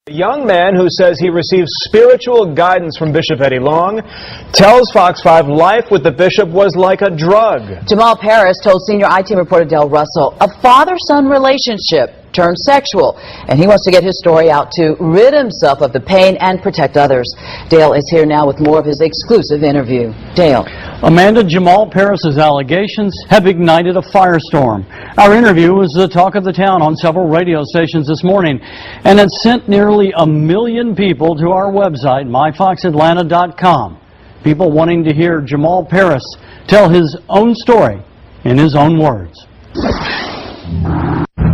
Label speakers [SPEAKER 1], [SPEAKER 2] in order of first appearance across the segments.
[SPEAKER 1] A young man who says he received spiritual guidance from Bishop Eddie Long tells Fox 5 life with the bishop was like a drug.
[SPEAKER 2] Jamal Parris told senior I-Team reporter Dale Russell a father-son relationship turned sexual, and he wants to get his story out to rid himself of the pain and protect others. Dale is here now with more of his exclusive interview. Dale.
[SPEAKER 3] Amanda, Jamal Parris's allegations have ignited a firestorm. Our interview was the talk of the town on several radio stations this morning, and it sent nearly 1 million people to our website, myfoxatlanta.com. People wanting to hear Jamal Parris tell his own story in his own words.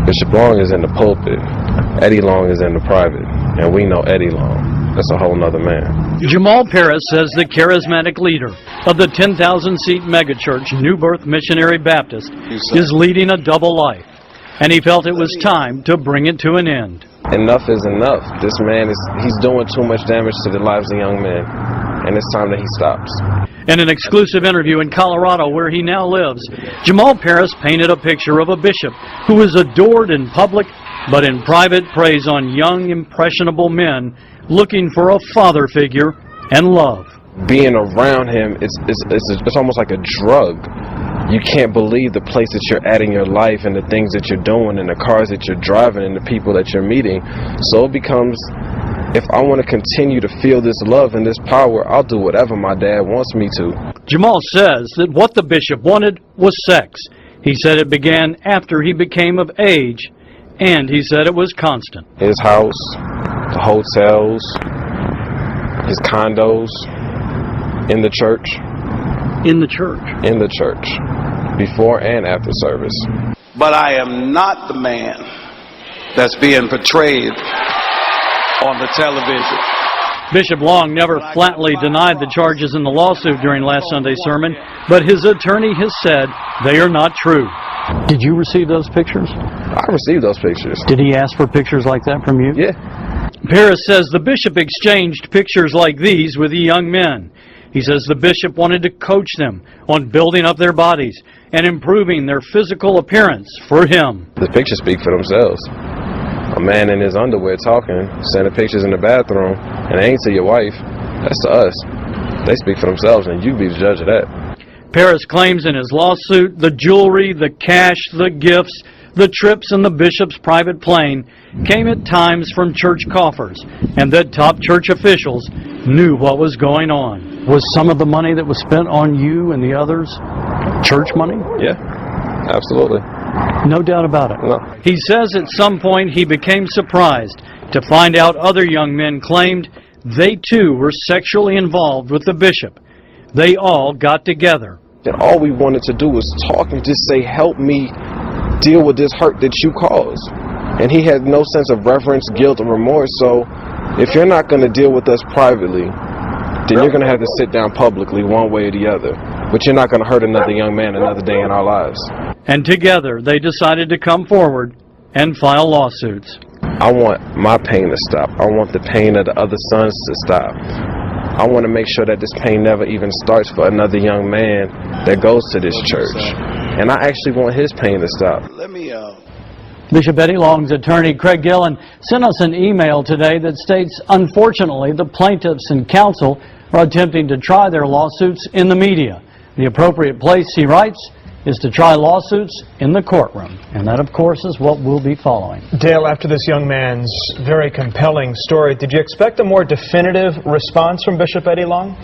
[SPEAKER 4] Bishop Long is in the pulpit, Eddie Long is in the private, and we know Eddie Long. That's a whole nother man.
[SPEAKER 3] Jamal Parris says the charismatic leader of the 10,000-seat megachurch, New Birth Missionary Baptist, is leading a double life, and he felt it was time to bring it to an end.
[SPEAKER 4] Enough is enough. This man he's doing too much damage to the lives of young men, and it's time that he stops.
[SPEAKER 3] In an exclusive interview in Colorado, where he now lives, Jamal Parris painted a picture of a bishop who is adored in public, but in private preys on young, impressionable men looking for a father figure and love.
[SPEAKER 4] Being around him, it's almost like a drug. You can't believe the place that you're at in your life and the things that you're doing and the cars that you're driving and the people that you're meeting. So it becomes, if I want to continue to feel this love and this power, I'll do whatever my dad wants me to.
[SPEAKER 3] Jamal says that what the bishop wanted was sex. He said it began after he became of age, and he said it was constant.
[SPEAKER 4] His house, the hotels, his condos, in the church.
[SPEAKER 3] In the church?
[SPEAKER 4] In the church, before and after service.
[SPEAKER 5] But I am not the man that's being portrayed on the television.
[SPEAKER 3] Bishop Long never flatly denied the charges in the lawsuit during last Sunday's sermon, but his attorney has said they are not true. Did you receive those pictures?
[SPEAKER 4] I received those pictures.
[SPEAKER 3] Did he ask for pictures like that from you?
[SPEAKER 4] Yeah.
[SPEAKER 3] Parris says the bishop exchanged pictures like these with the young men. He says the bishop wanted to coach them on building up their bodies and improving their physical appearance for him.
[SPEAKER 4] The pictures speak for themselves. A man in his underwear talking, sending pictures in the bathroom, and it ain't to your wife. That's to us. They speak for themselves, and you be the judge of that.
[SPEAKER 3] Parris claims in his lawsuit the jewelry, the cash, the gifts, the trips in the bishop's private plane came at times from church coffers, and that top church officials knew what was going on. Was some of the money that was spent on you and the others church money?
[SPEAKER 4] Yeah, absolutely.
[SPEAKER 3] No doubt about it.
[SPEAKER 4] No.
[SPEAKER 3] He says at some point he became surprised to find out other young men claimed they too were sexually involved with the bishop. They all got together.
[SPEAKER 4] And all we wanted to do was talk and just say, help me deal with this hurt that you caused. And he had no sense of reverence, guilt, or remorse. So if you're not going to deal with us privately, then you're going to have to sit down publicly one way or the other. But you're not going to hurt another young man another day in our lives.
[SPEAKER 3] And together they decided to come forward and file lawsuits.
[SPEAKER 4] I want my pain to stop. I want the pain of the other sons to stop. I want to make sure that this pain never even starts for another young man that goes to this church. And I actually want his pain to stop.
[SPEAKER 3] Bishop Eddie Long's attorney, Craig Gillen, sent us an email today that states, unfortunately, the plaintiffs and counsel are attempting to try their lawsuits in the media. The appropriate place, he writes, is to try lawsuits in the courtroom. And that, of course, is what we'll be following.
[SPEAKER 1] Dale, after this young man's very compelling story, did you expect a more definitive response from Bishop Eddie Long?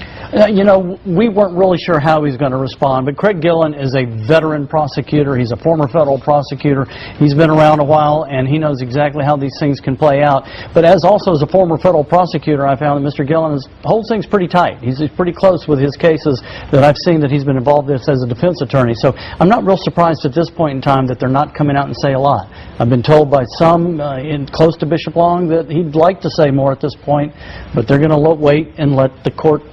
[SPEAKER 3] You know, we weren't really sure how he's going to respond, but Craig Gillen is a veteran prosecutor. He's a former federal prosecutor. He's been around a while, and he knows exactly how these things can play out. But also as a former federal prosecutor, I found that Mr. Gillen holds things pretty tight. He's pretty close with his cases that I've seen that he's been involved in as a defense attorney. So I'm not real surprised at this point in time that they're not coming out and say a lot. I've been told by some close to Bishop Long that he'd like to say more at this point, but they're going to wait and let the court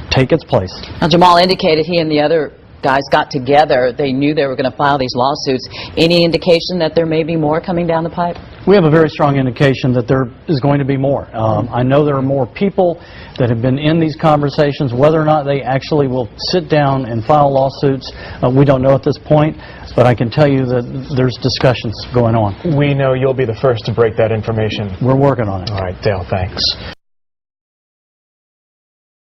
[SPEAKER 3] take its place.
[SPEAKER 2] Now, Jamal indicated he and the other guys got together. They knew they were going to file these lawsuits. Any indication that there may be more coming down the pipe?
[SPEAKER 3] We have a very strong indication that there is going to be more. I know there are more people that have been in these conversations. Whether or not they actually will sit down and file lawsuits, we don't know at this point, but I can tell you that there's discussions going on.
[SPEAKER 1] We know you'll be the first to break that information.
[SPEAKER 3] We're working on it.
[SPEAKER 1] All right, Dale, thanks.